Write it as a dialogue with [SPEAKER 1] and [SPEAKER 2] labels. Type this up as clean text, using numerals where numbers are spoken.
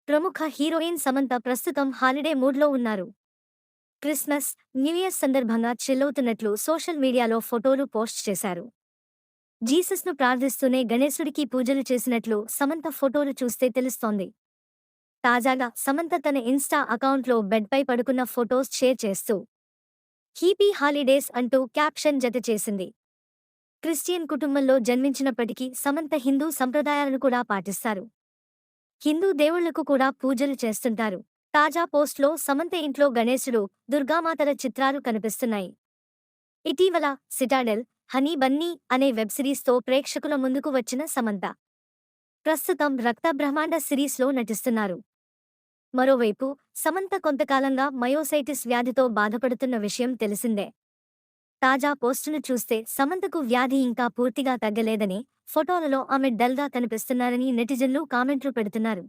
[SPEAKER 1] ప్రముఖ హీరోయిన్ సమంత ప్రస్తుతం హాలిడే మూడ్లో ఉన్నారు. క్రిస్మస్, న్యూ ఇయర్ సందర్భంగా చిల్లవుతున్నట్లు సోషల్ మీడియాలో ఫోటోలు పోస్ట్ చేశారు. జీసస్ను ప్రార్థిస్తూనే గణేశుడికి పూజలు చేసినట్లు సమంత ఫోటోలు చూస్తే తెలుస్తోంది. తాజాగా సమంత తన ఇన్స్టా అకౌంట్లో బెడ్పై పడుకున్న ఫోటోస్ షేర్ చేస్తూ హ్యాపీ హాలిడేస్ అంటూ క్యాప్షన్ జత చేసింది. క్రిస్టియన్ కుటుంబంలో జన్మించినప్పటికీ సమంత హిందూ సంప్రదాయాలను కూడా పాటిస్తారు. హిందూ దేవుళ్లకు కూడా పూజలు చేస్తుంటారు. తాజా పోస్ట్లో సమంత ఇంట్లో గణేశుడు, దుర్గామాతల చిత్రాలు కనిపిస్తున్నాయి. ఇటీవల సిటాడెల్, హనీ బన్నీ అనే వెబ్ సిరీస్తో ప్రేక్షకుల ముందుకు వచ్చిన సమంత ప్రస్తుతం రక్త బ్రహ్మాండ సిరీస్లో నటిస్తున్నారు. మరోవైపు సమంత కొంతకాలంగా మయోసైటిస్ వ్యాధితో బాధపడుతున్న విషయం తెలిసిందే. తాజా పోస్టును చూస్తే సమంతకు వ్యాధి ఇంకా పూర్తిగా తగ్గలేదని, ఫోటోలలో ఆమె డల్గా కనిపిస్తున్నారని నెటిజన్లు కామెంట్లు పెడుతున్నారు.